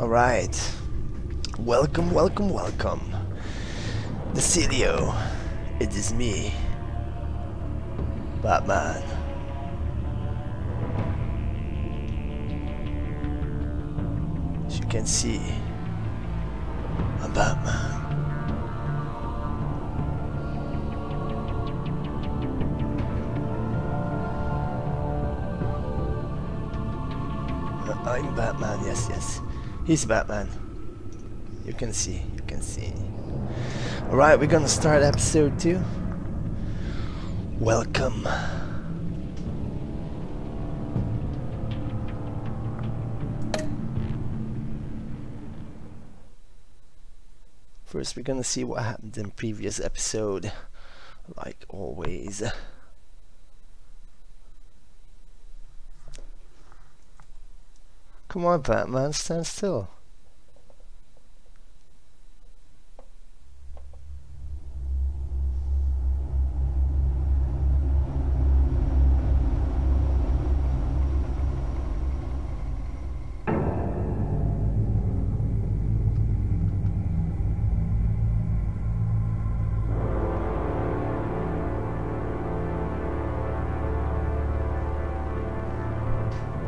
Alright. Welcome, welcome, welcome. Decilio. It is me. Batman. As you can see, I'm Batman. I'm Batman, yes. He's Batman. You can see. Alright, we're gonna start episode 2. Welcome. First, we're gonna see what happened in previous episode, like always. Come on, Batman, stand still.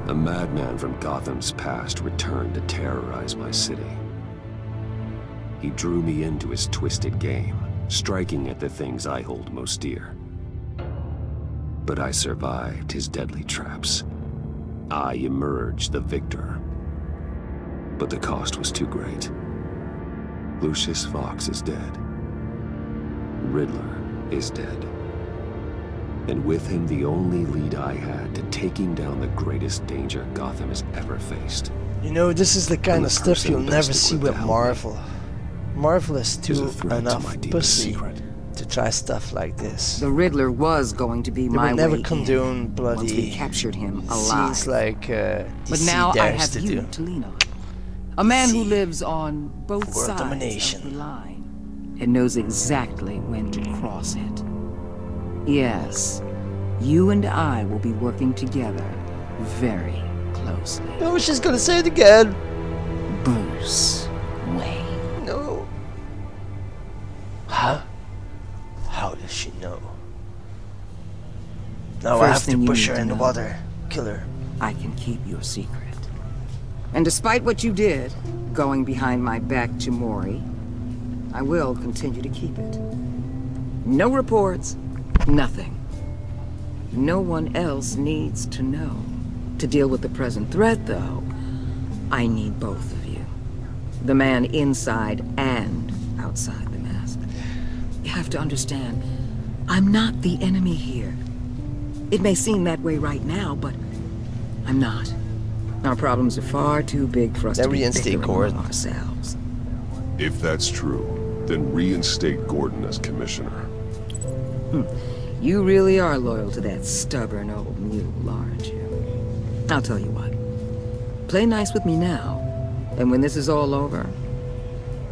A madman from Gotham's past returned to terrorize my city. He drew me into his twisted game, striking at the things I hold most dear. But I survived his deadly traps. I emerged the victor. But the cost was too great. Lucius Fox is dead. Riddler is dead. And with him, the only lead I had to taking down the greatest danger Gotham has ever faced. You know, this is the kind of stuff you'll never see with Marvel. Marvel is too enough pussy to try stuff like this. The Riddler was going to be my way. They would never condone bloody once we captured him alive. scenes like but now I have you to lean on. A man who lives on both sides of the line and knows exactly when to cross it. Yes, you and I will be working together very closely. No, she's gonna say it again. Bruce Wayne. No. Huh? How does she know? Now I have to push her in the water. Kill her. I can keep your secret. And despite what you did, going behind my back to Mori, I will continue to keep it. No reports. Nothing. No one else needs to know. To deal with the present threat, though, I need both of you. The man inside and outside the mask. You have to understand, I'm not the enemy here. It may seem that way right now, but I'm not. Our problems are far too big for us to be bickering among ourselves. If that's true, then reinstate Gordon as commissioner. You really are loyal to that stubborn old mule, aren't you? I'll tell you what. Play nice with me now, and when this is all over,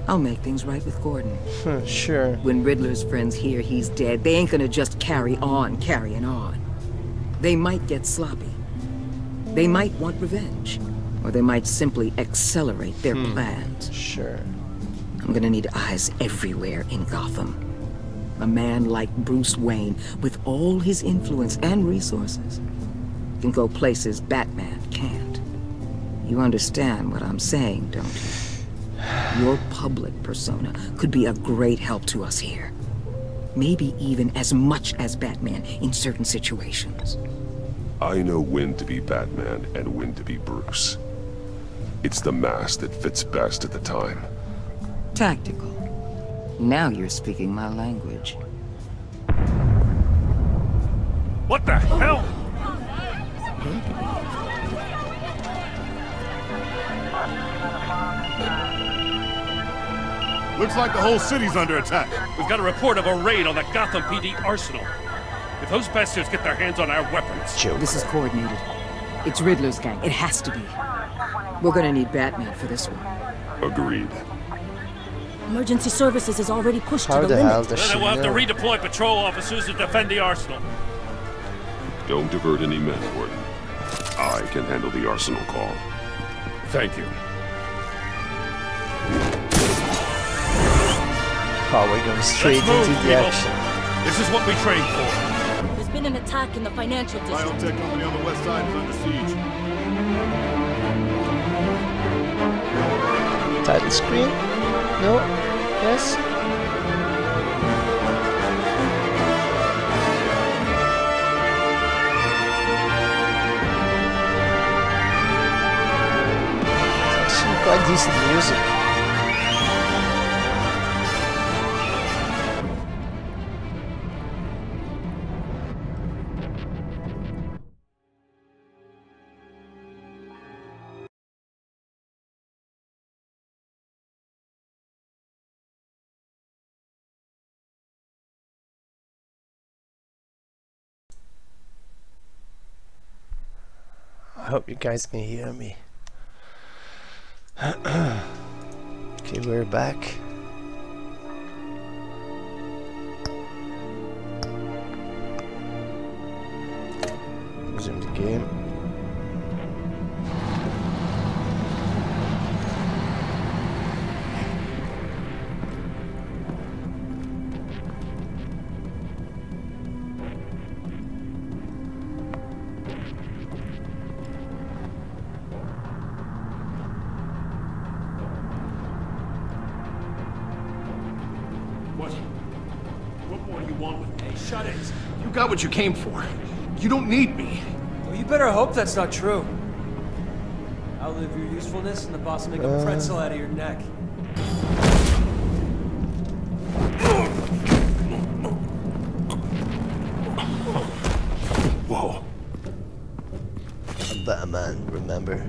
I'll make things right with Gordon. Sure. When Riddler's friends hear he's dead, they ain't gonna just carry on carrying on. They might get sloppy. They might want revenge. Or they might simply accelerate their plans. Sure. I'm gonna need eyes everywhere in Gotham. A man like Bruce Wayne, with all his influence and resources, can go places Batman can't. You understand what I'm saying, don't you? Your public persona could be a great help to us here. Maybe even as much as Batman in certain situations. I know when to be Batman and when to be Bruce. It's the mask that fits best at the time. Tactical. Now you're speaking my language. What the hell? Looks like the whole city's under attack. We've got a report of a raid on the Gotham PD arsenal. If those bastards get their hands on our weapons... Joker. This is coordinated. It's Riddler's gang. It has to be. We're gonna need Batman for this one. Agreed. Emergency services is already pushed How to the hell limit. does she Then we'll have to know? redeploy patrol officers to defend the arsenal. Don't divert any men, Gordon. I can handle the arsenal call. Thank you. Oh, we're going straight into the action. This is what we trained for. There's been an attack in the financial district. Biotech company on the west side is under siege. Title screen? No? Yes? It's actually quite decent music. I hope you guys can hear me. Okay, we're back. Resume the game. What more do you want with me? Hey, shut it. You got what you came for. You don't need me. Well, you better hope that's not true. Outlive your usefulness and the boss will make a pretzel out of your neck. Whoa. I'm Batman, remember?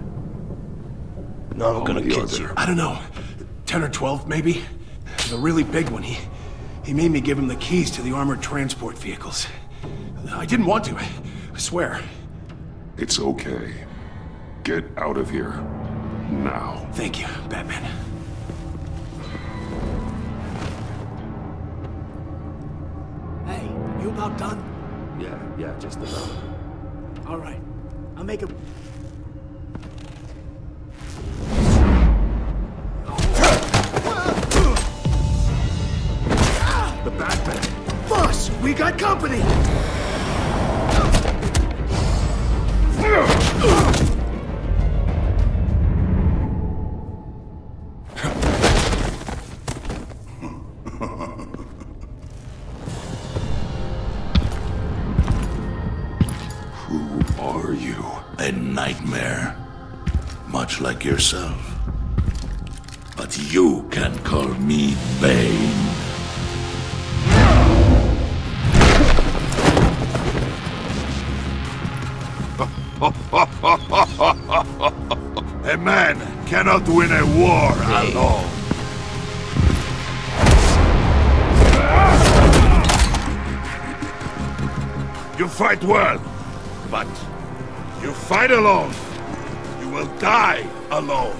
No, I'm gonna kill you. I don't know. 10 or 12, maybe? The really big one, he made me give him the keys to the armored transport vehicles. I didn't want to, I swear. It's okay. Get out of here. Now. Thank you, Batman. Hey, you about done? Yeah, just about. All right. I'll make it. The Batman. Boss, we got company! Who are you? A nightmare, much like yourself. But you can call me Bane. A man cannot win a war alone. You fight well, but you fight alone. You will die alone.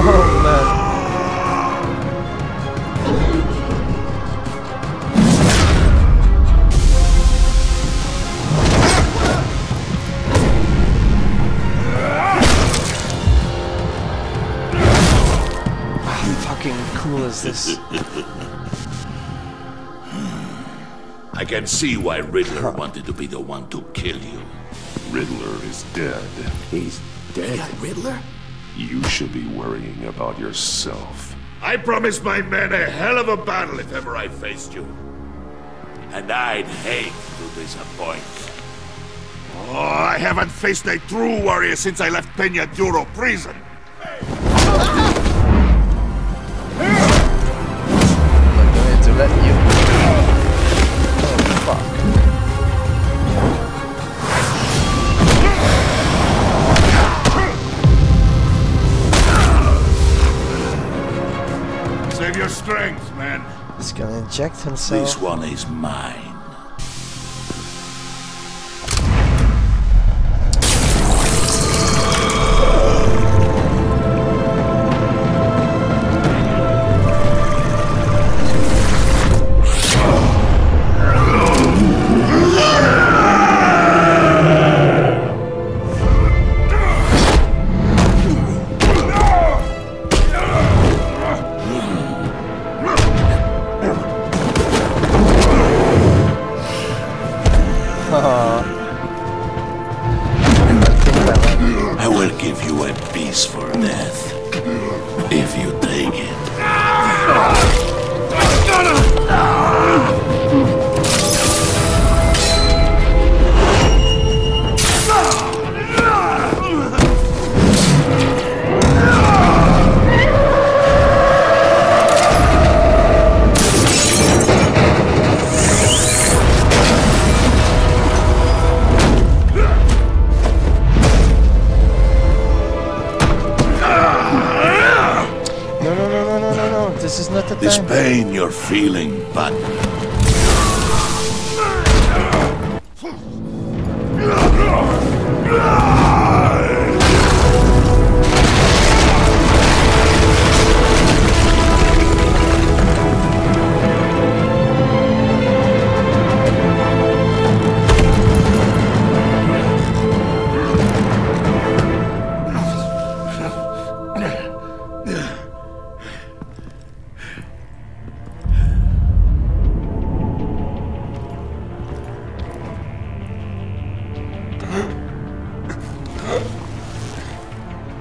Oh man. Fucking cool is this? I can see why Riddler wanted to be the one to kill you. Riddler is dead. He's dead. You got Riddler? You should be worrying about yourself. I promised my men a hell of a battle if ever I faced you. And I'd hate to disappoint. Oh, I haven't faced a true warrior since I left Peña Duro prison. I'm going to let you. Oh fuck. Save your strength, man. He's gonna inject himself. This one is mine. I will give you a peaceful death, if you take it. This is not the This time. pain you're feeling, but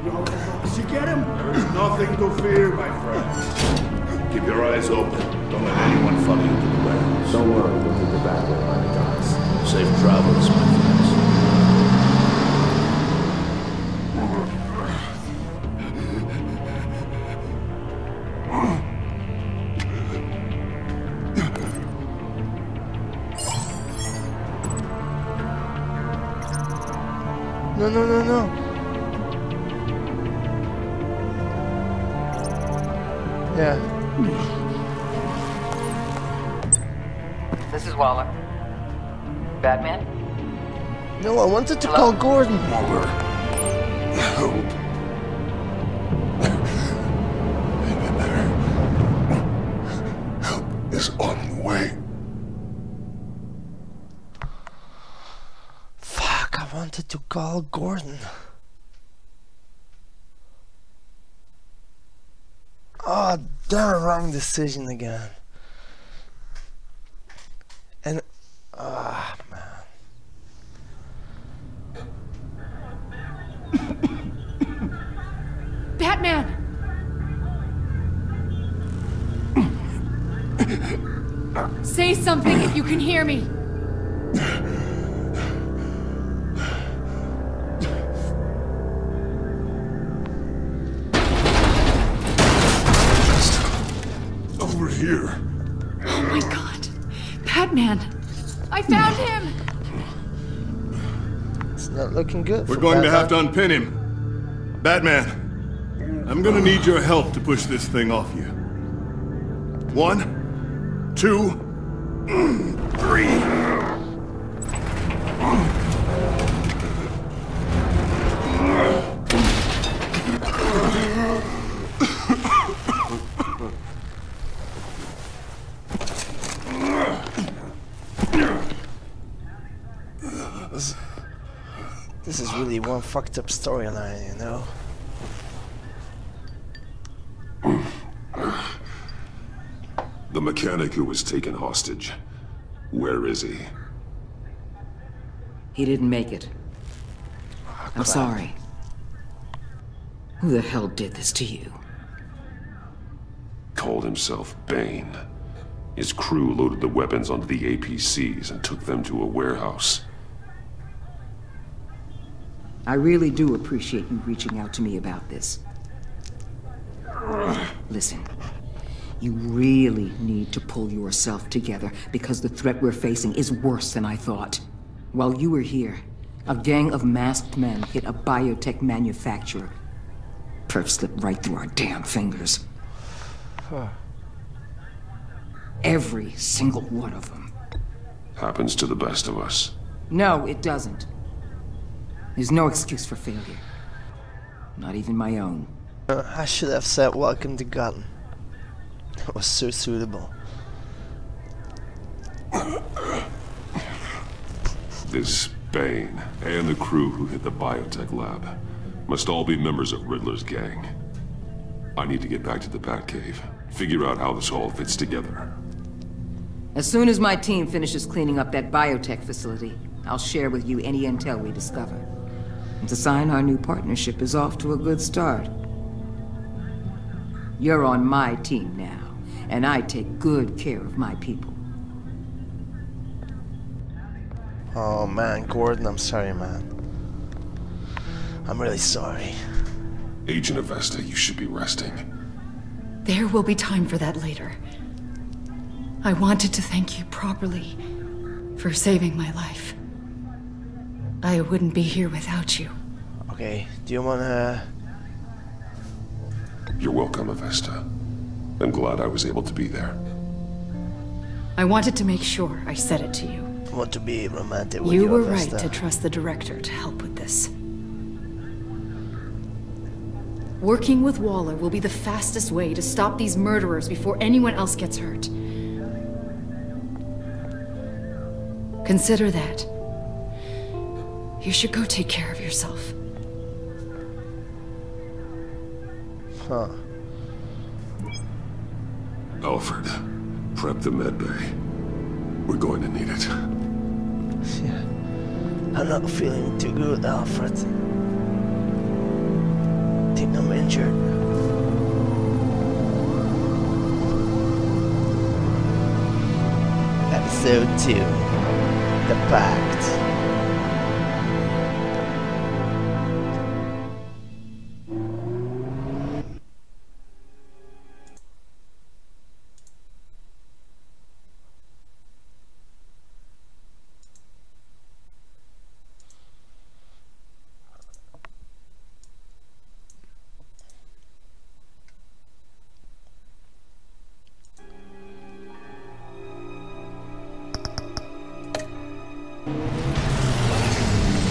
Did you get him? there's nothing to fear, my friend. Keep your eyes open. Don't let anyone follow you to the warehouse. Don't worry, we'll meet the back way by the docks. Safe travels, my friends. No, no, no, no. Yeah. This is Waller. Batman? No, I wanted to call Gordon. Waller. Help. Help is on the way. Fuck, I wanted to call Gordon. Oh, damn, wrong decision again. And, man. Batman! Say something if you can hear me. Over here. Oh my god. Batman! I found him! It's not looking good. We're for going to have to Batman. unpin him. Batman, I'm gonna need your help to push this thing off you. 1, 2, 3. This is really one fucked up storyline, you know? The mechanic who was taken hostage. Where is he? He didn't make it. I'm sorry. Who the hell did this to you? Called himself Bane. His crew loaded the weapons onto the APCs and took them to a warehouse. I really do appreciate you reaching out to me about this. Listen, you really need to pull yourself together because the threat we're facing is worse than I thought. While you were here, a gang of masked men hit a biotech manufacturer. Perf slipped right through our damn fingers. Every single one of them. Happens to the best of us. No, it doesn't. There's no excuse for failure. Not even my own. I should have said welcome to Gotham. That was so suitable. This Bane and the crew who hit the biotech lab must all be members of Riddler's gang. I need to get back to the Batcave, figure out how this all fits together. As soon as my team finishes cleaning up that biotech facility, I'll share with you any intel we discover. And to sign our new partnership is off to a good start. You're on my team now, and I take good care of my people. Oh man, Gordon, I'm sorry, man. I'm really sorry. Agent Avesta, you should be resting. There will be time for that later. I wanted to thank you properly for saving my life. I wouldn't be here without you. Okay, do you wanna... You're welcome, Avesta. I'm glad I was able to be there. I wanted to make sure I said it to you. I want to be romantic with you. You were Avesta. right to trust the director to help with this. Working with Waller will be the fastest way to stop these murderers before anyone else gets hurt. Consider that. You should go take care of yourself. Huh. Alfred, prep the med bay. We're going to need it. Yeah. I'm not feeling too good, Alfred. Think I'm injured. Episode 2. The Pact.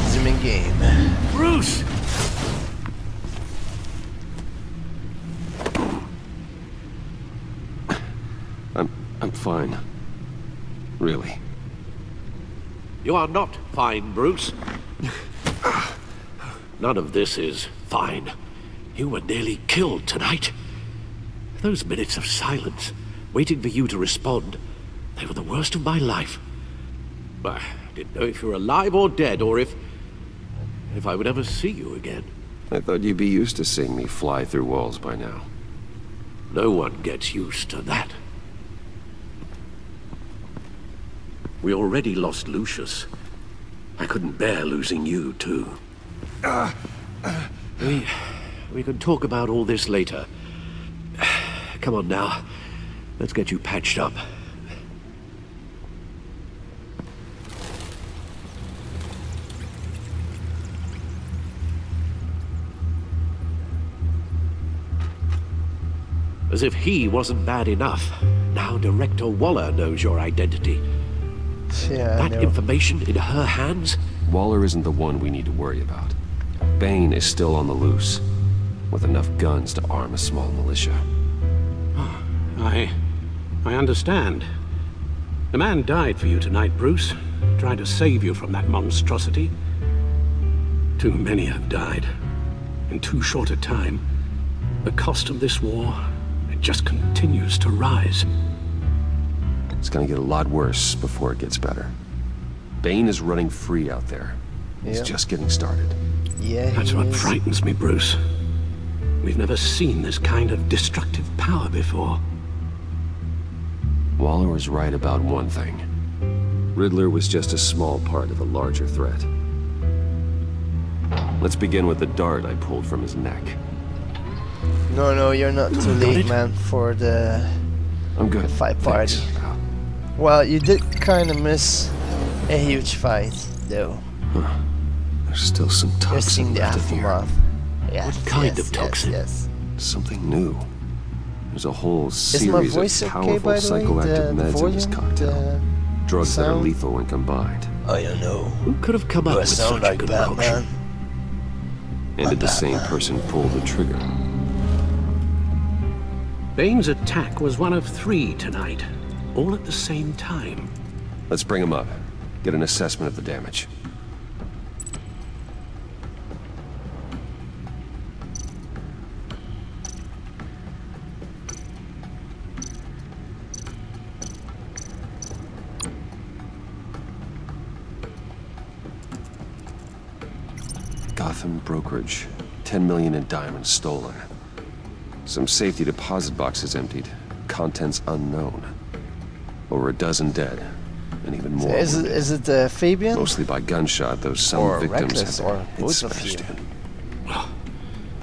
Zooming game. Bruce! I'm fine. Really. You are not fine, Bruce. None of this is fine. You were nearly killed tonight. Those minutes of silence, waiting for you to respond, they were the worst of my life. I didn't know if you were alive or dead, or if I would ever see you again. I thought you'd be used to seeing me fly through walls by now. No one gets used to that. We already lost Lucius. I couldn't bear losing you, too. We can talk about all this later. Come on now. Let's get you patched up. As if he wasn't bad enough. Now Director Waller knows your identity. Yeah, that information in her hands? Waller isn't the one we need to worry about. Bane is still on the loose, with enough guns to arm a small militia. Oh, I understand. The man died for you tonight, Bruce. Tried to save you from that monstrosity. Too many have died. In too short a time. The cost of this war, it just continues to rise. It's gonna get a lot worse before it gets better. Bane is running free out there. He's just getting started. Yeah, that's what frightens me, Bruce. We've never seen this kind of destructive power before. Waller was right about one thing. Riddler was just a small part of a larger threat. Let's begin with the dart I pulled from his neck. No, you're not too late, man, for the... I'm good. Fight party. Well, you did kind of miss a huge fight, though. Huh. There's still some toxin You're seeing the left in here. aftermath. Yes, what kind of toxin? Yes. Something new. There's a whole series my voice of okay, powerful by the way? psychoactive The meds in this volume, cocktail. Drugs that are sound? lethal when combined. I don't know. Who could have come up with such a good Batman? And did the same person pull the trigger? Bane's attack was one of 3 tonight, all at the same time. Let's bring him up. Get an assessment of the damage. Gotham brokerage. 10 million in diamonds stolen. Some safety deposit boxes emptied. Contents unknown. Over a dozen dead. And even more. So is it Fabian? Mostly by gunshot, though some victims Reckless, had or their heads both of smashed you. in. Well,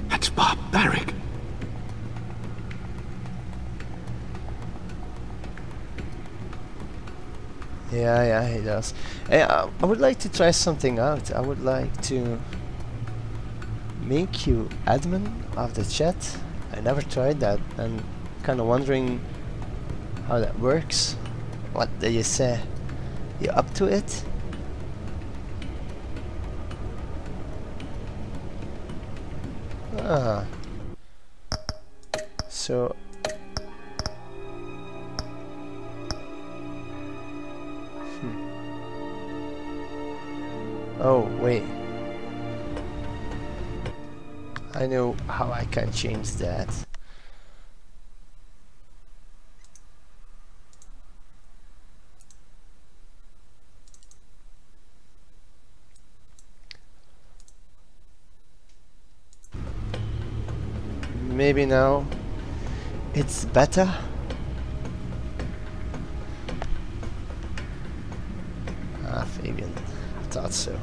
that's barbaric. Yeah, he does. Hey, I would like to try something out. I would like to make you admin of the chat. I never tried that, and kind of wondering how that works. What do you say? You up to it? Ah. So. Oh, wait. I know how I can change that. Maybe now it's better. Ah, Fabian. I thought so.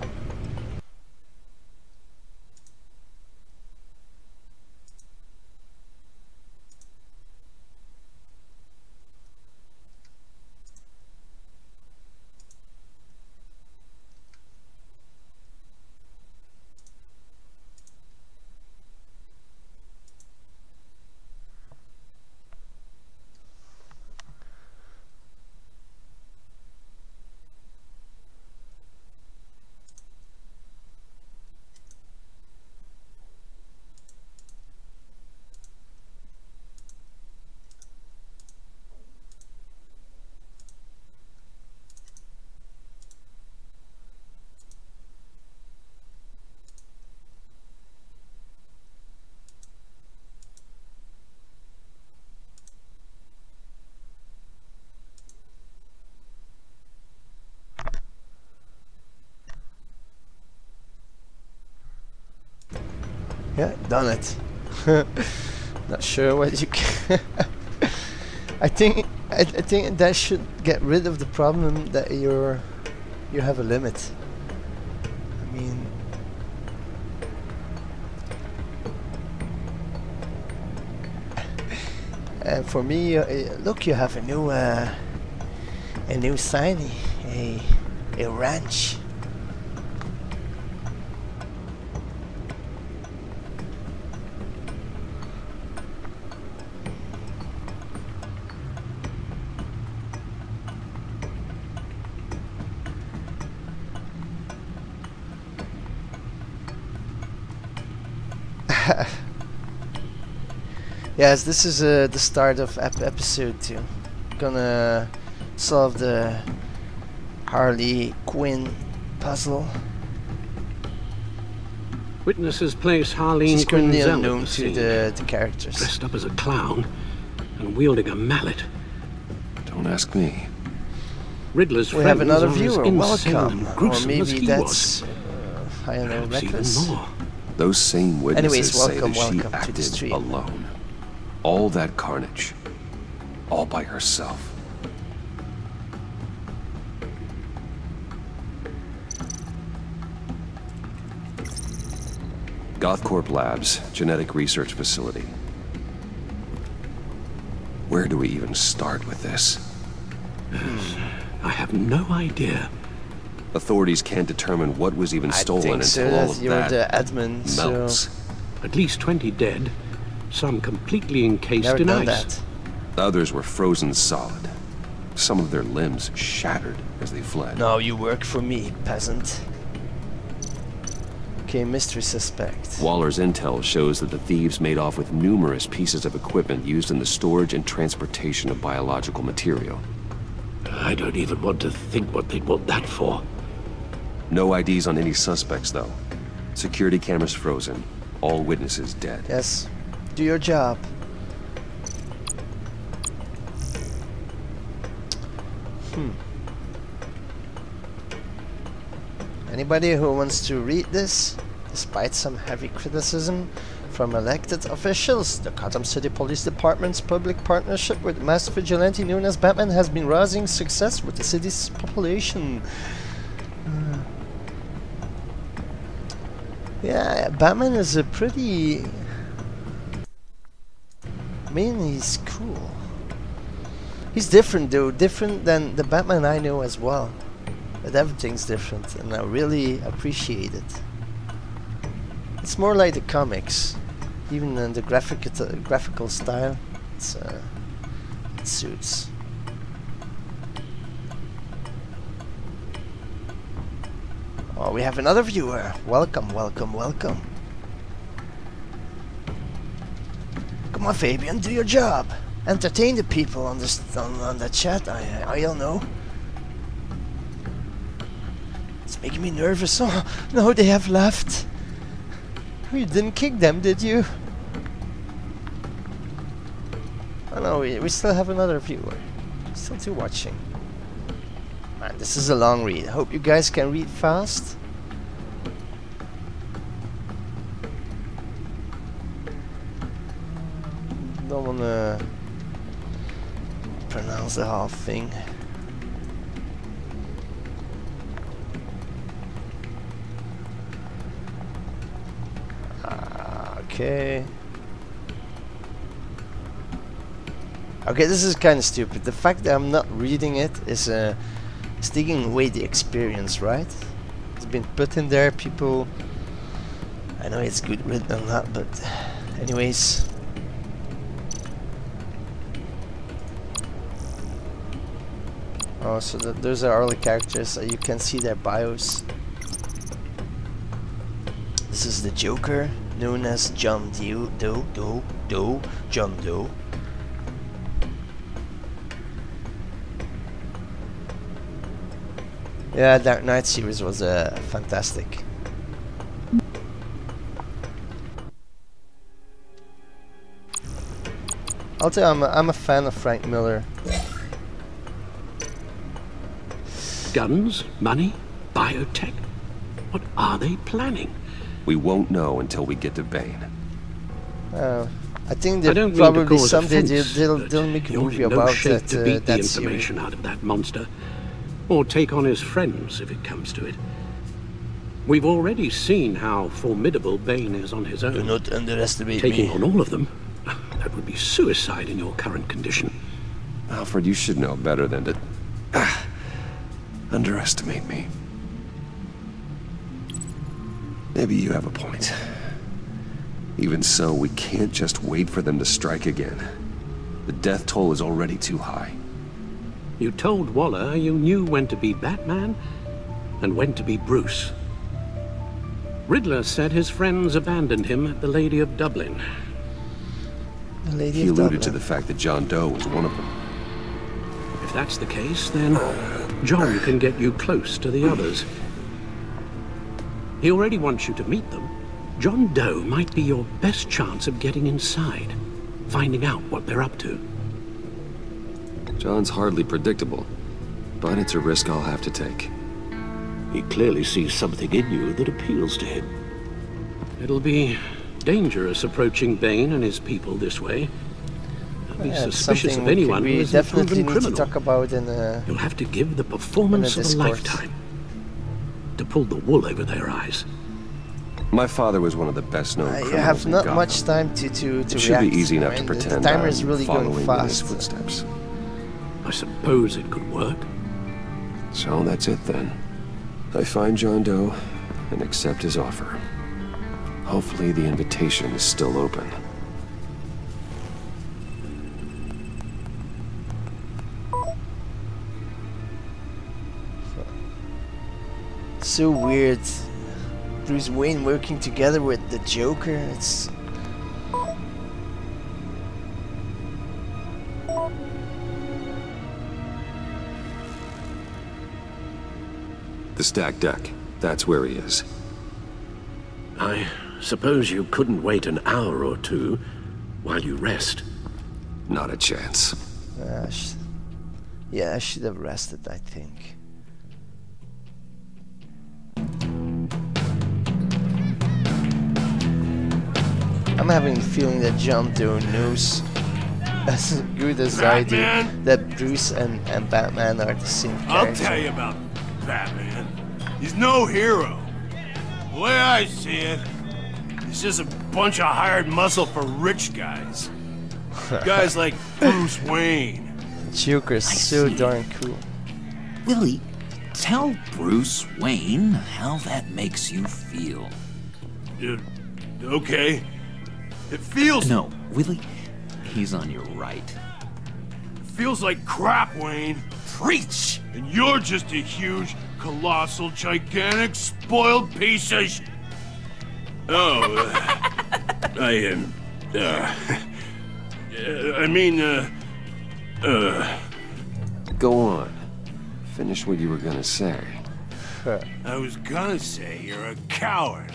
Yeah, done it. Not sure what you can. I think that should get rid of the problem that you have a limit. I mean, and for me, look, you have a new signing, a ranch. Yes, this is the start of episode 2. Gonna solve the Harley Quinn puzzle. Witnesses place Harleen She's currently Quinzel unknown to the characters. dressed up as a clown and wielding a mallet. Don't ask me. Riddler's We have friends another are as viewer. insane Welcome. and Or gruesome as maybe he that's was. I don't know, Perhaps Reckless. even more. Those same witnesses Anyways, say that welcome she to the acted stream. alone. All that carnage. All by herself. Gothcorp Labs, genetic research facility. Where do we even start with this? I have no idea. Authorities can't determine what was even stolen so, until all that of you're that the admin, melts. so At least 20 dead, some completely encased never in done ice. that. Others were frozen solid. Some of their limbs shattered as they fled. No, you work for me, peasant. Okay, mystery suspect. Waller's intel shows that the thieves made off with numerous pieces of equipment used in the storage and transportation of biological material. I don't even want to think what they'd want that for. No IDs on any suspects, though. Security cameras frozen. All witnesses dead. Yes, do your job. Anybody who wants to read this? Despite some heavy criticism from elected officials, the Gotham City Police Department's public partnership with the masked vigilante known as Batman has been rousing success with the city's population. Yeah, Batman is a pretty... I mean, he's cool. He's different though, different than the Batman I know as well. But everything's different and I really appreciate it. It's more like the comics. Even in the graphical style, it suits. Oh, we have another viewer. Welcome, welcome, welcome. Come on, Fabian, do your job. Entertain the people on the chat. I don't know. It's making me nervous. Oh no, they have left. You didn't kick them, did you? Oh no, we still have another viewer. Still two watching. Man, this is a long read. I hope you guys can read fast. Don't wanna pronounce the whole thing. Okay. Okay, this is kind of stupid. The fact that I'm not reading it is it's taking away the experience, right? It's been put in there, people. I know it's good written or not, but anyways. Oh, so those are early characters. You can see their bios. This is the Joker, known as John John Doe. Yeah, Dark Knight series was fantastic. I'll tell you, I'm a fan of Frank Miller. Guns, money, biotech. What are they planning? We won't know until we get to Bane. I think that probably someday they'll make a movie about that. To beat the information out of that monster, or take on his friends if it comes to it. We've already seen how formidable Bane is on his own. Do not underestimate Taking me. on all of them, that would be suicide in your current condition. Alfred, you should know better than to underestimate me. Maybe you have a point. Even so, we can't just wait for them to strike again. The death toll is already too high. You told Waller you knew when to be Batman and when to be Bruce. Riddler said his friends abandoned him at the Lady of Dublin. The Lady he of alluded Dublin. to the fact that John Doe was one of them. If that's the case, then John can get you close to the others. He already wants you to meet them. John Doe might be your best chance of getting inside, finding out what they're up to. John's hardly predictable, but it's a risk I'll have to take. He clearly sees something in you that appeals to him. It'll be dangerous approaching Bane and his people this way. They'll be suspicious of anyone who is a proven criminal. To talk about in a, You'll have to give the performance of a lifetime to pull the wool over their eyes. My father was one of the best-known criminals. You have not in much time to It react. should be easy enough to pretend the timer I'm is really following going in fast. his footsteps. I suppose it could work. So that's it then. I find John Doe and accept his offer. Hopefully the invitation is still open. So weird. Bruce Wayne working together with the Joker. It's The stacked deck. That's where he is. I suppose you couldn't wait an hour or two while you rest. Not a chance. Yeah, I should have rested, I think. having the feeling that John Doe knows as good as Batman? I do that Bruce and Batman are the same character. I'll tell you about Batman. He's no hero. The way I see it, he's just a bunch of hired muscle for rich guys. Guys like Bruce Wayne. Joker's so darn cool. Willie, tell Bruce Wayne how that makes you feel. Okay. It feels... No, Willie, he's on your right. It feels like crap, Wayne. Preach! And you're just a huge, colossal, gigantic, spoiled piece of sh... Oh, Go on. Finish what you were gonna say. I was gonna say you're a coward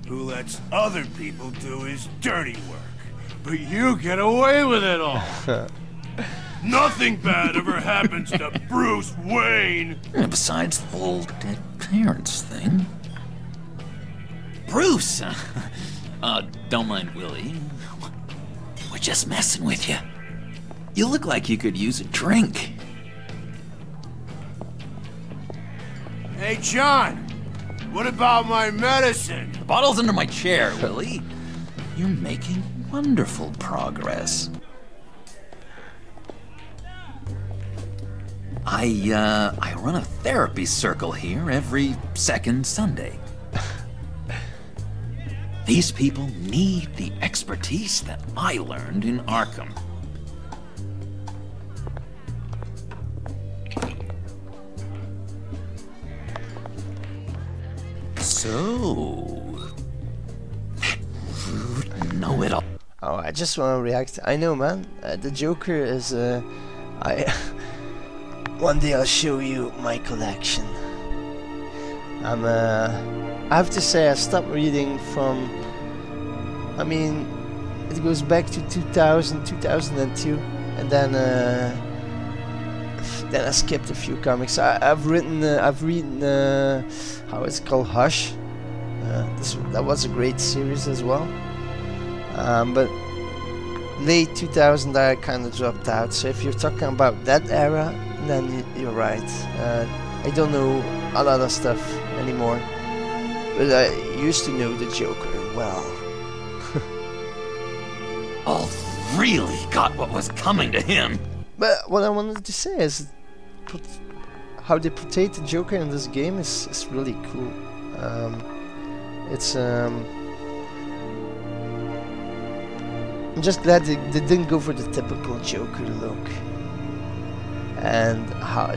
who lets other people do his dirty work. But you get away with it all. Nothing bad ever happens to Bruce Wayne. And besides the whole dead parents thing. Bruce! Don't mind Willie. We're just messing with you. You look like you could use a drink. Hey, John. What about my medicine? The bottle's under my chair, Willie. You're making wonderful progress. I run a therapy circle here every second Sunday. These people need the expertise that I learned in Arkham. So... you know it all. Oh, I just want to react. I know, man. The Joker is... One day I'll show you my collection. I have to say I stopped reading from... I mean, it goes back to 2000, 2002, and then I skipped a few comics. I've read how it's called, Hush. That was a great series as well. But late 2000 I kind of dropped out. So if you're talking about that era, then you're right. I don't know a lot of stuff anymore, but I used to know the Joker well. All really got what was coming to him. But what I wanted to say is how they portray the Joker in this game is really cool. I'm just glad they didn't go for the typical Joker look and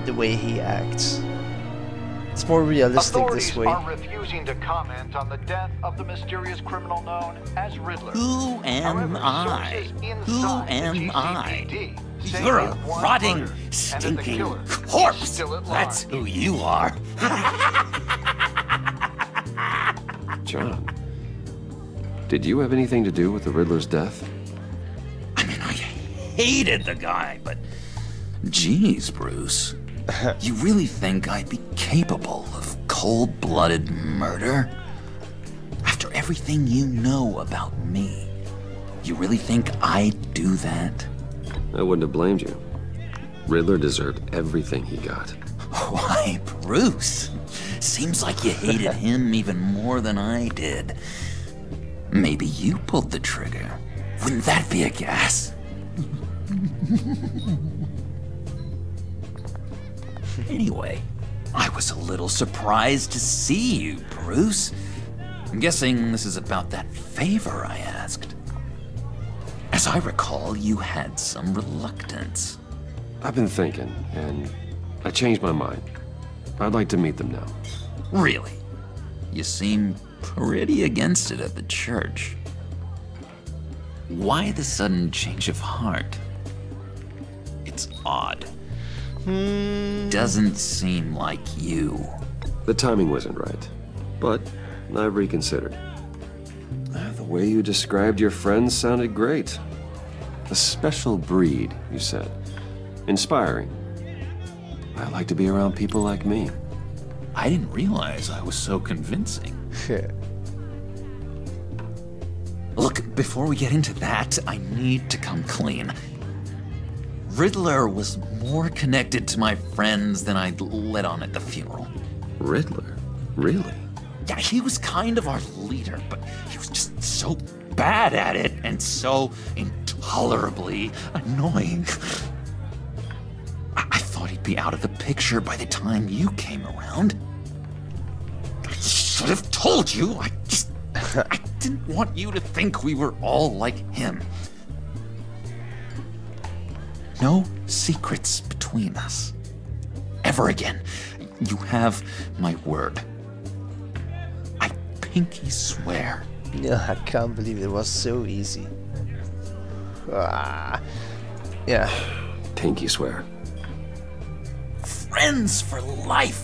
the way he acts. It's more realistic this way. Authorities are refusing to comment on the death of the mysterious criminal known as Riddler. Who am I? Who am I? You're a rotting, stinking corpse! That's who you are! John, did you have anything to do with the Riddler's death? I mean, I hated the guy, but... Geez, Bruce. You really think I'd be capable of cold-blooded murder? After everything you know about me, you really think I'd do that? I wouldn't have blamed you. Riddler deserved everything he got. Why, Bruce? Seems like you hated him even more than I did. Maybe you pulled the trigger. Wouldn't that be a gas? Anyway, I was a little surprised to see you, Bruce. I'm guessing this is about that favor I asked. As I recall, you had some reluctance. I've been thinking, and I changed my mind. I'd like to meet them now. Really? You seem pretty against it at the church. Why the sudden change of heart? It's odd. Doesn't seem like you. The timing wasn't right, but I've reconsidered. The way you described your friends sounded great. A special breed, you said. Inspiring. I like to be around people like me. I didn't realize I was so convincing. Look, before we get into that, I need to come clean. Riddler was more connected to my friends than I'd let on at the funeral. Riddler? Really? Yeah, he was kind of our leader, but he was just so bad at it and so intolerably annoying. I thought he'd be out of the picture by the time you came around. I should have told you. I didn't want you to think we were all like him. No secrets between us. Ever again. You have my word. I pinky swear. Yeah, I can't believe it was so easy. Ah. Yeah. Pinky swear. Friends for life.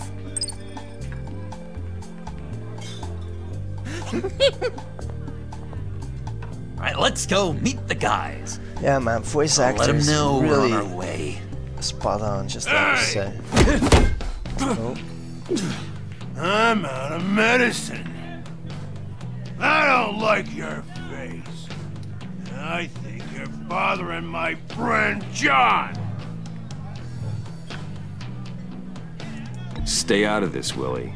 Alright, let's go meet the guys. Yeah, man, voice actors let them know really we're on our way. Spot on, just like you said. Oh. I'm out of medicine. I don't like your face. I think you're bothering my friend John. Stay out of this, Willie.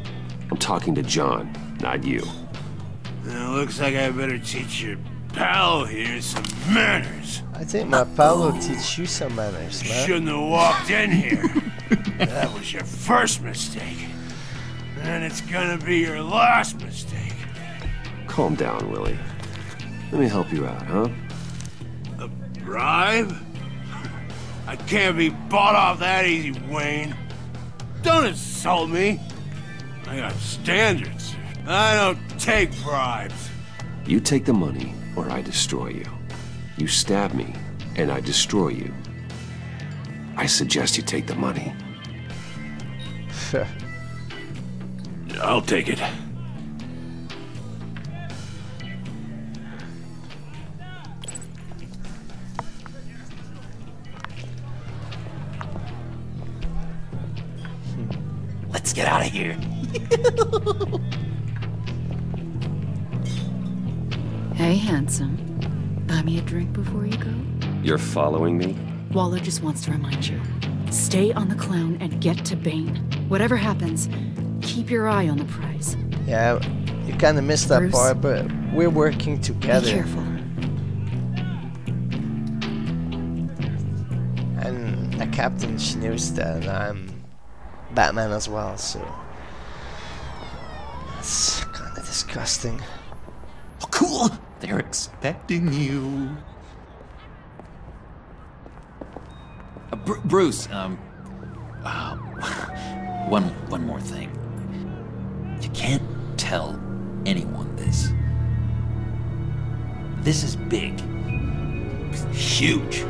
I'm talking to John, not you. It looks like I better teach your pal here some manners. I think my pal will teach you some manners, man. Shouldn't have walked in here. That was your first mistake. And it's gonna be your last mistake. Calm down, Willie. Let me help you out, huh? A bribe? I can't be bought off that easy, Wayne. Don't insult me. I got standards. I don't take bribes. You take the money, or I destroy you. You stab me, and I destroy you. I suggest you take the money. I'll take it. Let's get out of here. Hey, handsome. Buy me a drink before you go? You're following me? Waller just wants to remind you. Stay on the clown and get to Bane. Whatever happens, keep your eye on the prize. Yeah, you kind of missed that Bruce, part, but we're working together. Be careful. And the captain, she knows that I'm Batman as well, so that's kind of disgusting. Oh, cool! They're expecting you. Bruce, one more thing. You can't tell anyone this. This is big. Huge.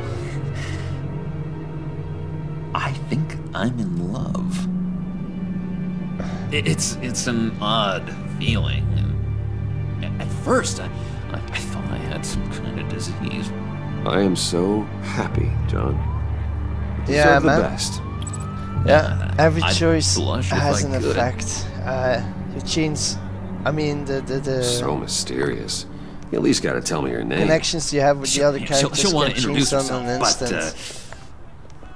I think I'm in love. It's an odd feeling. At first, I thought I had some kind of disease. I am so happy, John. You Yeah, deserve man. the best. Yeah, every I'd choice blush if has I an could. effect. You change, I mean, the So mysterious. You at least gotta tell me your name. connections you have with the other characters She'll want can to change introduce on an herself, but instant.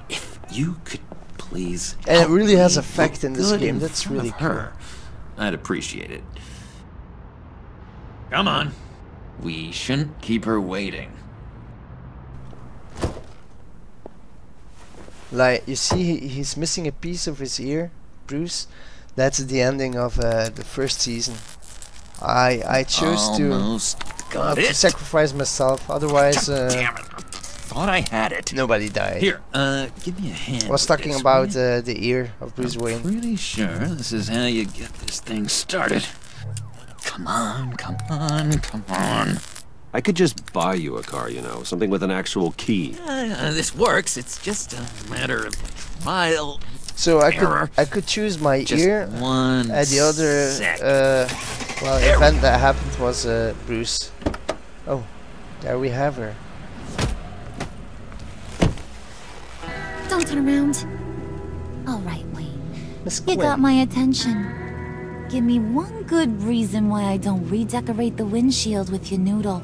if you could please And it help really has me effect look in this good game, in that's front really of her, I'd appreciate it. Come on. We shouldn't keep her waiting. Like, you see, he's missing a piece of his ear, Bruce. That's the ending of the first season. I chose Almost got to it. sacrifice myself, otherwise Damn it. Thought I had it. nobody died. Here, give me a hand. I was with talking this, about will you? the ear of Bruce Wayne. Pretty sure this is how you get this thing started. Come on, come on, come on. I could just buy you a car, you know, something with an actual key. This works. It's just a matter of trial. So I error. could choose my Just ear. one The other event that happened was Bruce. Oh, there we have her. Don't turn around. All right, Wayne. Miss You got Quinn. my attention. Give me one good reason why I don't redecorate the windshield with your noodle.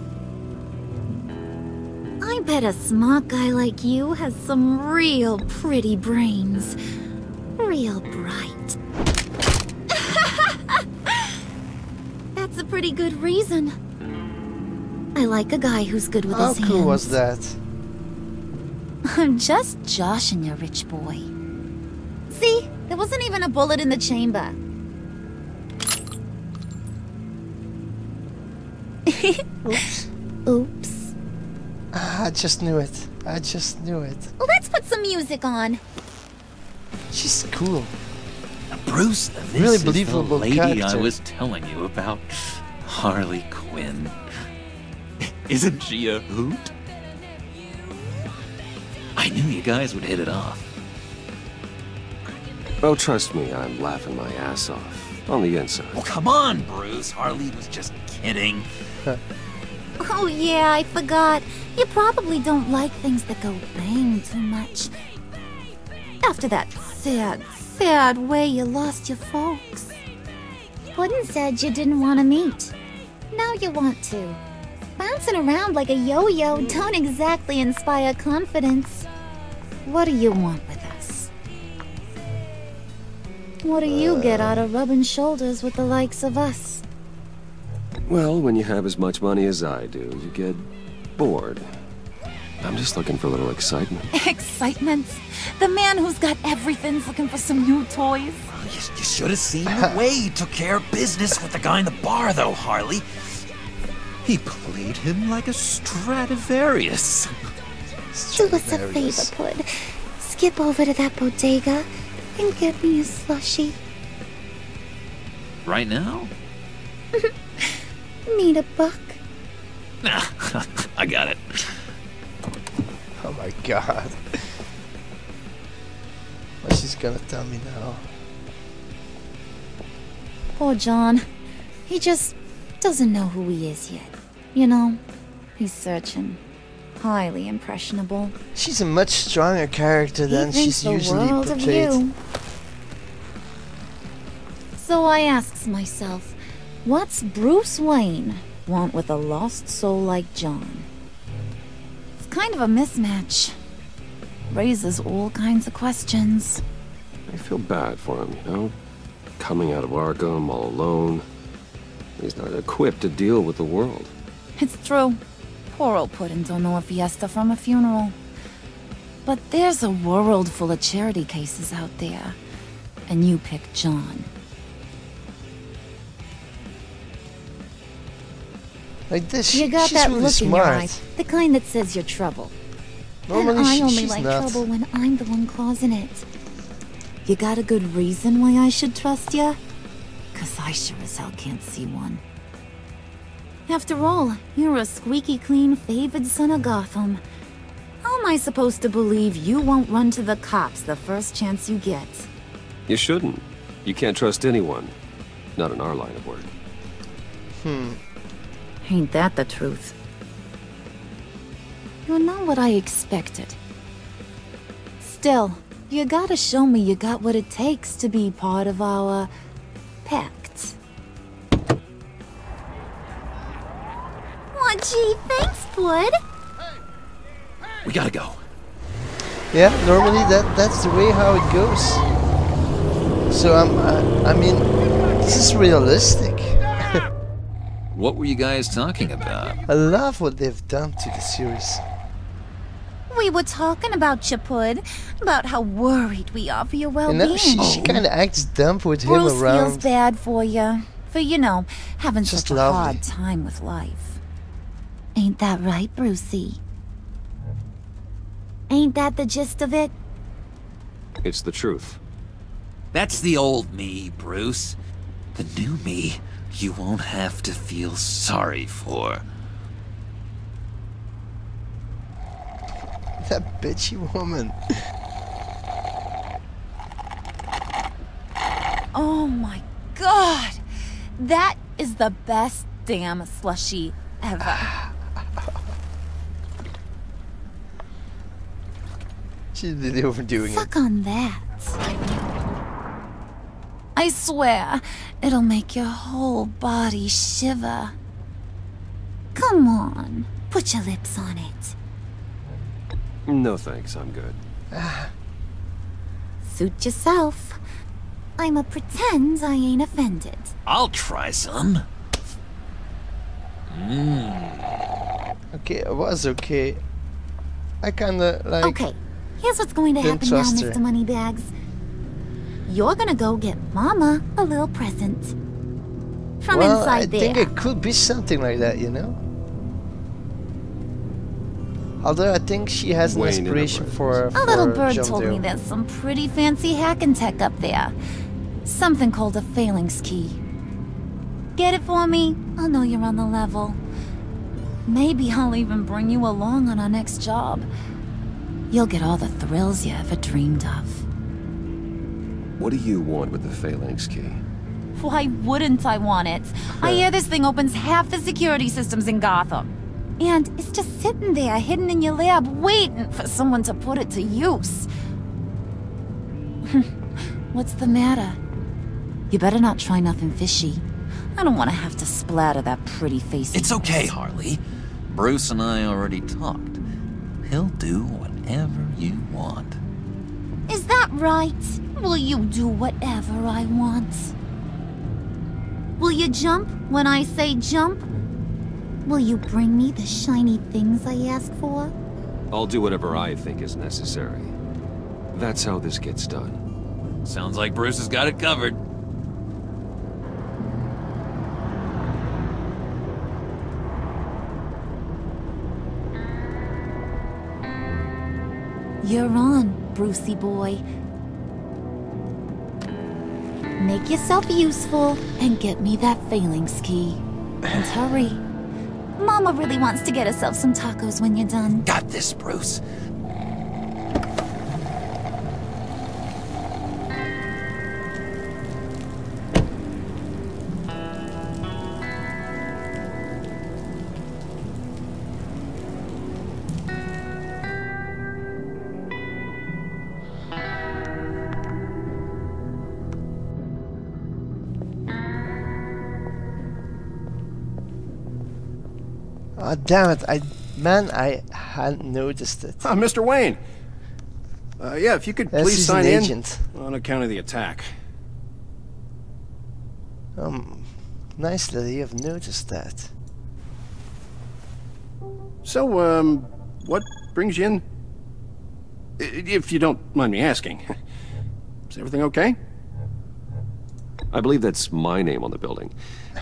bet a smart guy like you has some real pretty brains. Real bright. That's a pretty good reason. I like a guy who's good with his hands. How cool was that? I'm just joshing you, rich boy. See? There wasn't even a bullet in the chamber. Oops. Oops. I just knew it. I just knew it. Let's put some music on. She's cool. Bruce, this Really is believable the lady character. I was telling you about. Harley Quinn. Isn't she a hoot? I knew you guys would hit it off. Oh, trust me, I'm laughing my ass off. On the inside. Oh, come on, Bruce. Harley was just kidding. Oh yeah, I forgot. You probably don't like things that go bang too much. After that sad way you lost your folks. Puddin' said you didn't want to meet. Now you want to. Bouncing around like a yo-yo don't exactly inspire confidence. What do you want with us? What do you get out of rubbing shoulders with the likes of us? Well, when you have as much money as I do, you get bored. I'm just looking for a little excitement. Excitement? The man who's got everything's looking for some new toys? You should have seen the way he took care of business with the guy in the bar, though, Harley. He played him like a Stradivarius. Do us a favor, Pud. Skip over to that bodega and get me a slushie. Right now? Need a buck? Nah, I got it. Oh my god. What's she's gonna tell me now? Poor John. He just doesn't know who he is yet. You know, he's searching. Highly impressionable. She's a much stronger character than He she's thinks the usually world of portrayed. you. So I asks myself, what's Bruce Wayne want with a lost soul like John? It's kind of a mismatch. Raises all kinds of questions. I feel bad for him, you know? Coming out of Arkham all alone. He's not equipped to deal with the world. It's true. Poor old Puddin' don't know a fiesta from a funeral. But there's a world full of charity cases out there. And you pick John. Like this, You got she's that really look in your eye. smart. The kind that says you're trouble. Normally and I only she's like not. trouble when I'm the one causing it. You got a good reason why I should trust you? 'Cause I sure as hell can't see one. After all, you're a squeaky clean favored son of Gotham. How am I supposed to believe you won't run to the cops the first chance you get? You shouldn't. You can't trust anyone. Not in our line of work. Ain't that the truth? You're not what I expected. Still, you gotta show me you got what it takes to be part of our pact. Aw, gee, thanks, Pud. We gotta go. Yeah, normally that's the way how it goes. So I mean, this is realistic. What were you guys talking about? I love what they've done to the series. We were talking about you, Pud. About how worried we are for your You well-being. know, she kind of acts dumb with him Bruce around. feels bad for you. For, you know, having Just such a lovely. hard time with life. Ain't that right, Brucey? Ain't that the gist of it? It's the truth. That's the old me, Bruce. The new me, you won't have to feel sorry for. That bitchy woman. Oh my god! That is the best damn slushie ever. She's really overdoing it. Suck on that. I swear, it'll make your whole body shiver. Come on, put your lips on it. No thanks, I'm good. Suit yourself. I'ma pretend I ain't offended. I'll try some. Okay, it was okay. I kinda like... Okay, here's what's going to happen now, Mr. Moneybags. You're gonna go get Mama a little present. From inside there. I think it could be something like that, you know? Although I think she has an inspiration for a little bird John told Doe. me there's some pretty fancy hacking tech up there. Something called a phalanx key. Get it for me? I'll know you're on the level. Maybe I'll even bring you along on our next job. You'll get all the thrills you ever dreamed of. What do you want with the phalanx key? Why wouldn't I want it? I hear this thing opens half the security systems in Gotham. And it's just sitting there, hidden in your lab, waiting for someone to put it to use. What's the matter? You better not try nothing fishy. I don't want to have to splatter that pretty face. It's okay, Harley. Bruce and I already talked. He'll do whatever you want. Is that right? Will you do whatever I want? Will you jump when I say jump? Will you bring me the shiny things I ask for? I'll do whatever I think is necessary. That's how this gets done. Sounds like Bruce has got it covered. You're on, Brucey boy. Make yourself useful and get me that phalanx key. And hurry. Mama really wants to get herself some tacos when you're done. Got this, Bruce. Oh, damn it. I hadn't noticed it. Mr. Wayne. Yeah, if you could Yes, please he's sign an in agent. on account of the attack. Nice that you have noticed that. So, what brings you in? If you don't mind me asking. Is everything okay? I believe that's my name on the building,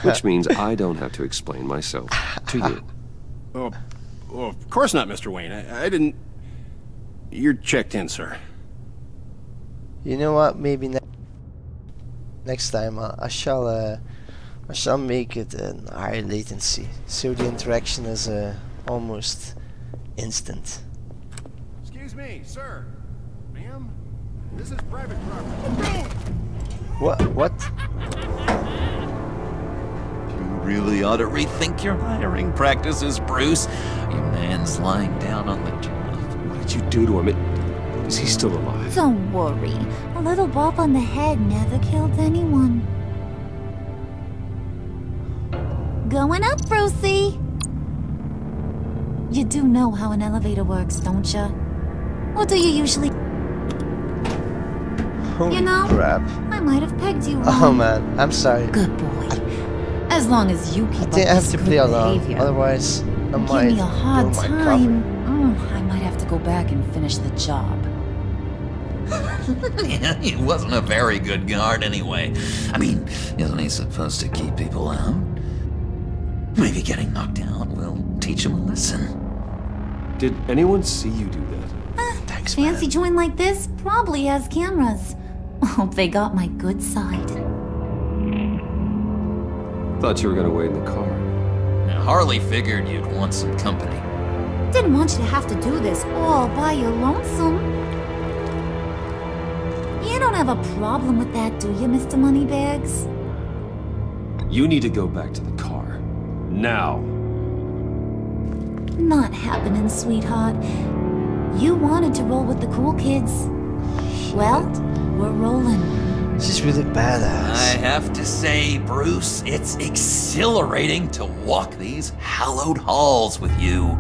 which means I don't have to explain myself to you. Oh, of course not, Mr. Wayne. I didn't... You're checked in, sir. You know what? Maybe next time I shall make it an higher latency, so the interaction is almost instant. Excuse me, sir. Ma'am? This is private property. What? You really ought to rethink your hiring practices, Bruce. Your man's lying down on the job. What did you do to him? Is he still alive? Don't worry. A little bump on the head never killed anyone. Going up, Brucey. You do know how an elevator works, don't you? Or do you usually... Holy you know, crap. I might have pegged you wrong. Oh man, I'm sorry. Good boy. As long as you keep I up think I have this to good play along, behavior. otherwise I Give might me a hard blow my time. cover. I might have to go back and finish the job. Yeah, he wasn't a very good guard anyway. I mean, isn't he supposed to keep people out? Maybe getting knocked out will teach him a lesson. Did anyone see you do that? Thanks, Fancy joint like this probably has cameras. Hope they got my good side. Thought you were gonna wait in the car. Now, Harley figured you'd want some company. Didn't want you to have to do this all by your lonesome. You don't have a problem with that, do you, Mr. Moneybags? You need to go back to the car. Now. Not happening, sweetheart. You wanted to roll with the cool kids. Well, we're rolling. She's really badass. I have to say, Bruce, it's exhilarating to walk these hallowed halls with you.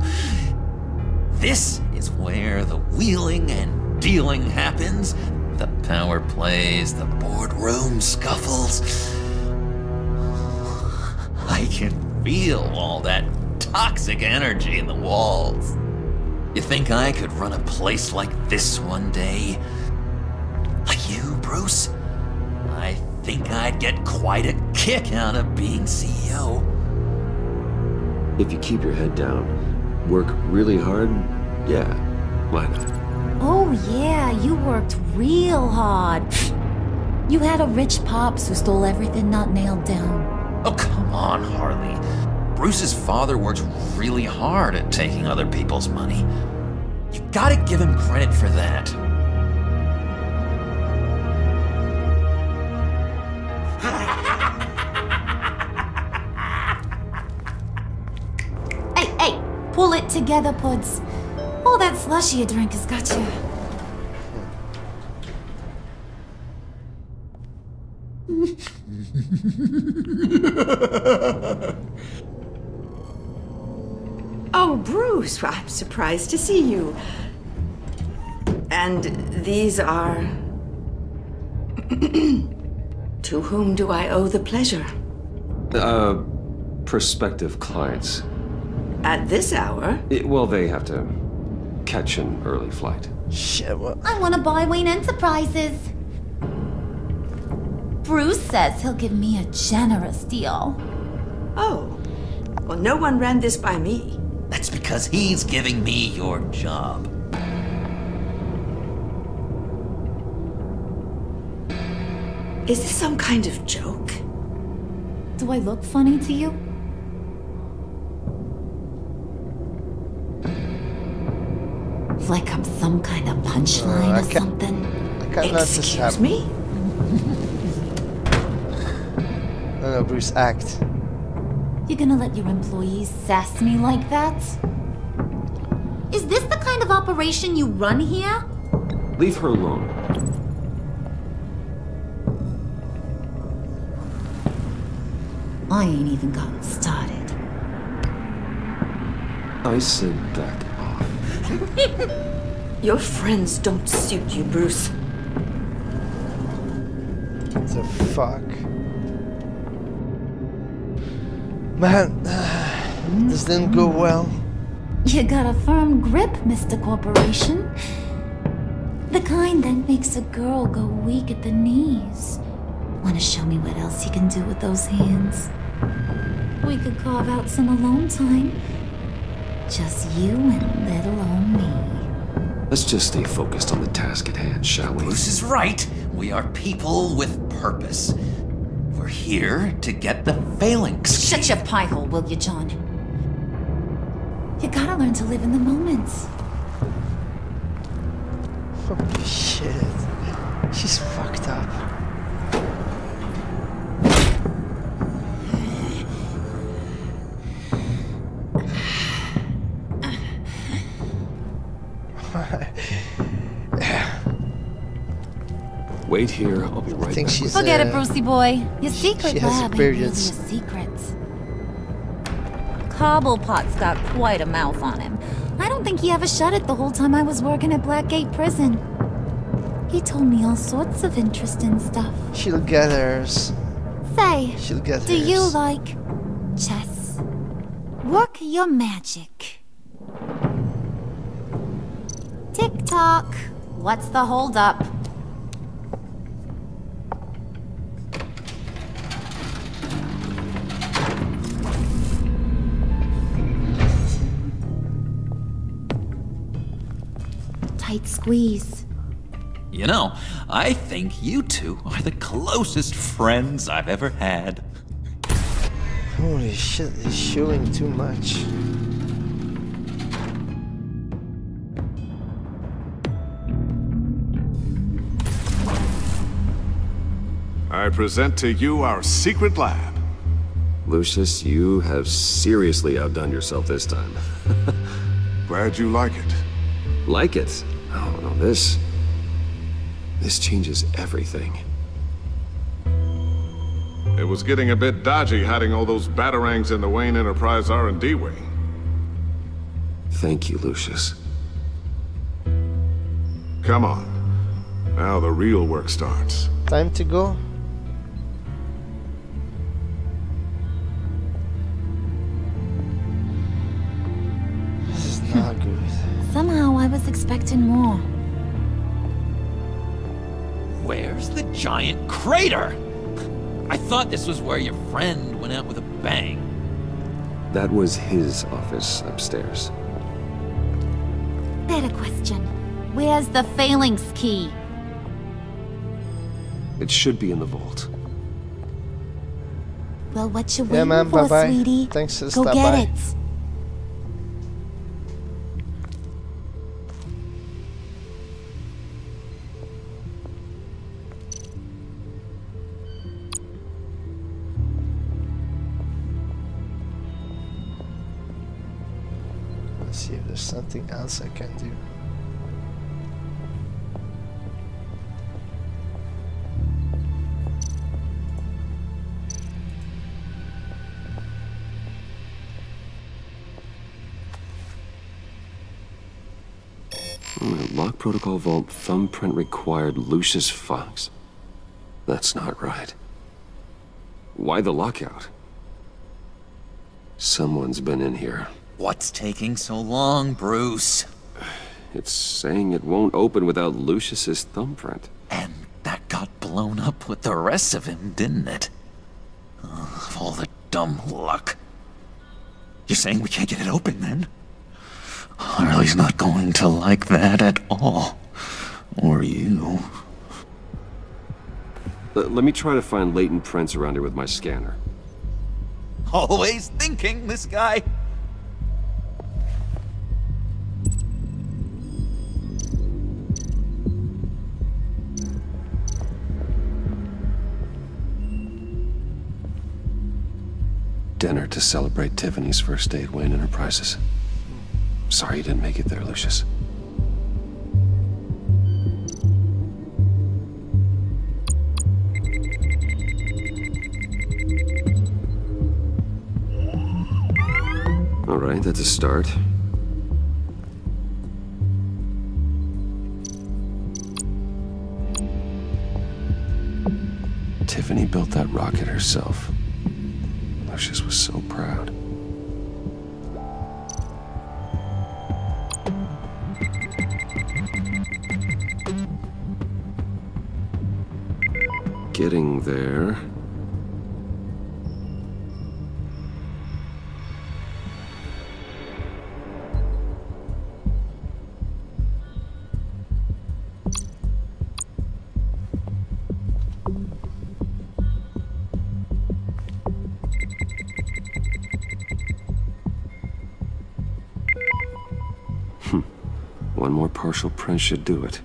This is where the wheeling and dealing happens. The power plays, the boardroom scuffles. I can feel all that toxic energy in the walls. You think I could run a place like this one day? Like you, Bruce? I think I'd get quite a kick out of being CEO. If you keep your head down, work really hard, yeah, why not? Oh yeah, you worked real hard. You had a rich pops who stole everything not nailed down. Oh, come on, Harley. Bruce's father works really hard at taking other people's money. You gotta give him credit for that. Hey, pull it together, Puds. All that slushy you drink has got you. Oh, Bruce, I'm surprised to see you. And these are... To whom do I owe the pleasure? Prospective clients. At this hour? Well, they have to catch an early flight. Shit, what? I want to buy Wayne Enterprises. Bruce says he'll give me a generous deal. Oh, well, no one ran this by me. That's because he's giving me your job. Is this some kind of joke? Do I look funny to you? Like I'm some kind of punchline or something? Excuse me? No, Bruce, act. You're gonna let your employees sass me like that? Is this the kind of operation you run here? Leave her alone. I ain't even gotten started. I said back off. Your friends don't suit you, Bruce. What the fuck? Man, this didn't go well. You got a firm grip, Mr. Corporation. The kind that makes a girl go weak at the knees. Wanna show me what else you can do with those hands? We could carve out some alone time. Just you and little old me. Let's just stay focused on the task at hand, shall we? Bruce is right. We are people with purpose. We're here to get the phalanx. Shut your pie hole, will you, John? You gotta learn to live in the moment. Holy shit. She's fucked up. Wait here, I'll be right back. Forget it, Brucey boy. Your secret she has lab ain't really a periods. secret. Cobblepot's got quite a mouth on him. I don't think he ever shut it the whole time I was working at Blackgate Prison. He told me all sorts of interesting stuff. She'll get hers. Say, She'll get do hers. you like chess? Work your magic. Tick-tock. What's the holdup? Tight squeeze. You know, I think you two are the closest friends I've ever had. Holy shit, he's showing too much. I present to you our secret lab. Lucius, you have seriously outdone yourself this time. Glad you like it. Like it? Oh, no, this changes everything. It was getting a bit dodgy hiding all those batarangs in the Wayne Enterprise R&D wing. Thank you, Lucius. Come on. Now the real work starts. Time to go. This is not good. Somehow I was expecting more. Where's the giant crater? I thought this was where your friend went out with a bang. That was his office upstairs. Better question. Where's the phalanx key? It should be in the vault. Well, what you Yeah, waiting man, for, bye-bye. sweetie? Thanks for Go stop get by. it. Let's see if there's something else I can do. Lock protocol vault thumbprint required Lucius Fox. That's not right. Why the lockout? Someone's been in here. What's taking so long, Bruce? It's saying it won't open without Lucius's thumbprint. And that got blown up with the rest of him, didn't it? Of all the dumb luck. You're saying we can't get it open, then? Harley's not going to like that at all. Or you. Let me try to find latent prints around here with my scanner. Always thinking, this guy. Dinner to celebrate Tiffany's first day at Wayne Enterprises. Sorry you didn't make it there, Lucius. All right, that's a start. Tiffany built that rocket herself. Lucius was so proud. Getting there. One more partial print should do it.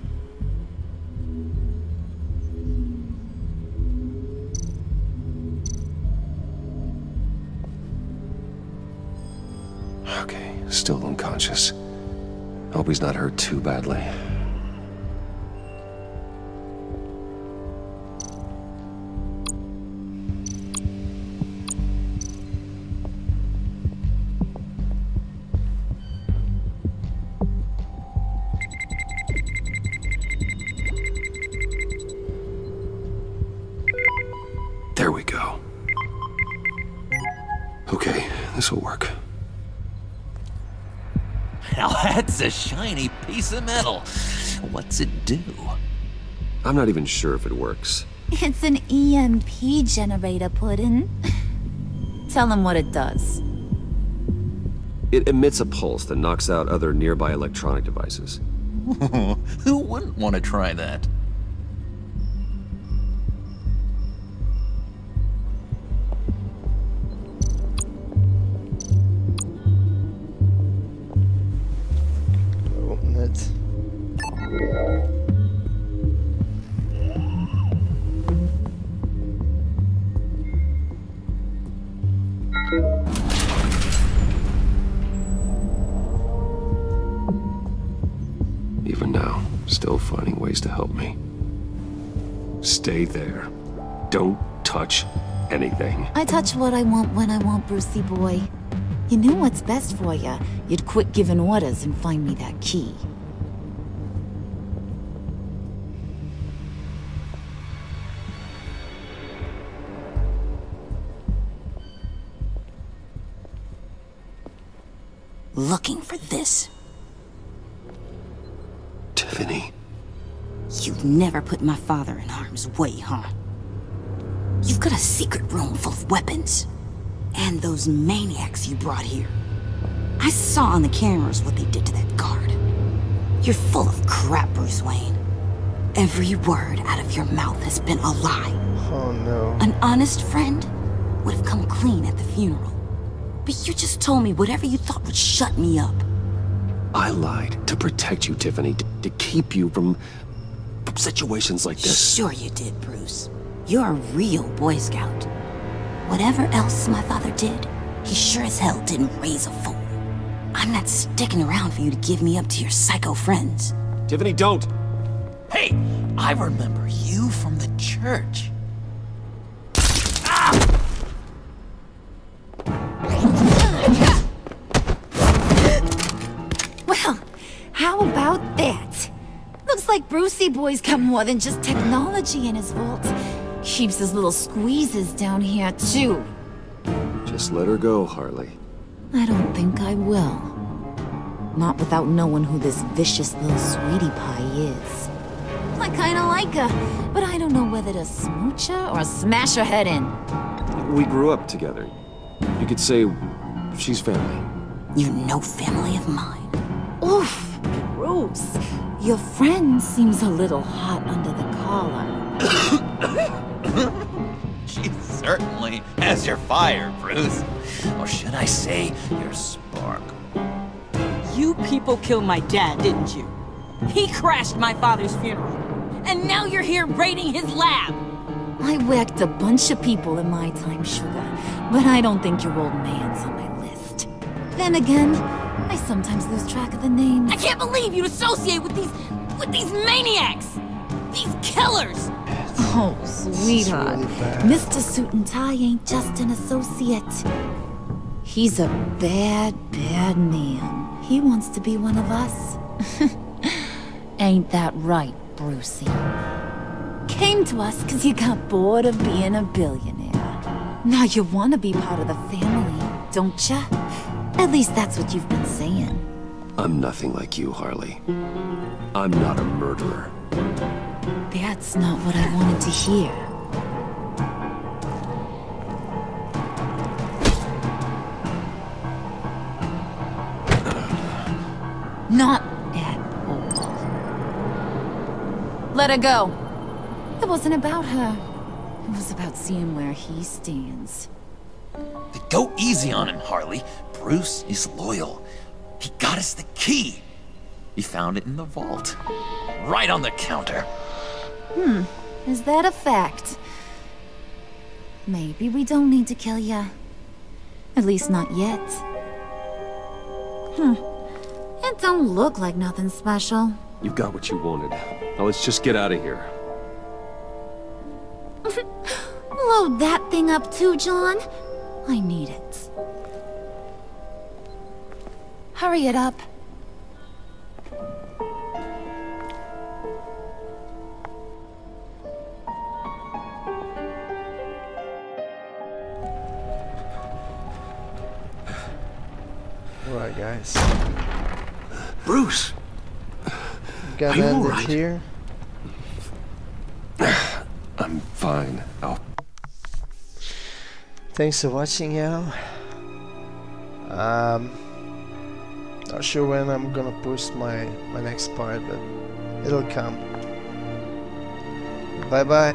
Okay, still unconscious. Hope he's not hurt too badly. There we go. Okay, this'll work. Now that's a shiny piece of metal. What's it do? I'm not even sure if it works. It's an EMP generator, Puddin'. Tell him what it does. It emits a pulse that knocks out other nearby electronic devices. Who wouldn't want to try that? Open it. Even now, still finding ways to help me. Stay there. Don't touch anything. I touch what I want when I want, Brucey boy. You knew what's best for you. You'd quit giving orders and find me that key. looking for this. Tiffany. You've never put my father in harm's way, huh? You've got a secret room full of weapons. And those maniacs you brought here. I saw on the cameras what they did to that guard. You're full of crap, Bruce Wayne. Every word out of your mouth has been a lie. Oh no. An honest friend would have come clean at the funeral. But you just told me whatever you thought would shut me up. I lied to protect you, Tiffany, to keep you from situations like this. Sure you did, Bruce. You're a real Boy Scout. Whatever else my father did, he sure as hell didn't raise a fool. I'm not sticking around for you to give me up to your psycho friends. Tiffany, don't! Hey, I remember you from the church. Well, how about that? Looks like Brucey Boy's got more than just technology in his vault. Keeps his little squeezes down here, too. Just let her go, Harley. I don't think I will. Not without knowing who this vicious little sweetie pie is. I kinda like her, but I don't know whether to smooch her or smash her head in. We grew up together. You could say she's family. You're no family of mine. Oof, Bruce. Your friend seems a little hot under the collar. She certainly has your fire, Bruce. Or should I say, your spark. You people killed my dad, didn't you? He crashed my father's funeral. And now you're here raiding his lab! I whacked a bunch of people in my time, sugar. But I don't think your old man's on my list. Then again, I sometimes lose track of the names. I can't believe you'd associate with these maniacs! These killers! Oh, sweetheart. Really Mr. Suit and Tie ain't just an associate. He's a bad, bad man. He wants to be one of us. Ain't that right, Brucey? Came to us because you got bored of being a billionaire. Now you want to be part of the family, don't ya? At least that's what you've been saying. I'm nothing like you, Harley. I'm not a murderer. That's not what I wanted to hear. Not at all. Let her go. It wasn't about her. It was about seeing where he stands. Go easy on him, Harley. Bruce is loyal. He got us the key. He found it in the vault. Right on the counter. Is that a fact? Maybe we don't need to kill ya. At least not yet. It don't look like nothing special. You got what you wanted. Now let's just get out of here. Load that thing up too, John. I need it. Hurry it up. Alright, guys. Bruce! Gotta end it here. I'm fine. Thanks for watching, y'all. Not sure when I'm gonna post my next part, but it'll come. Bye bye.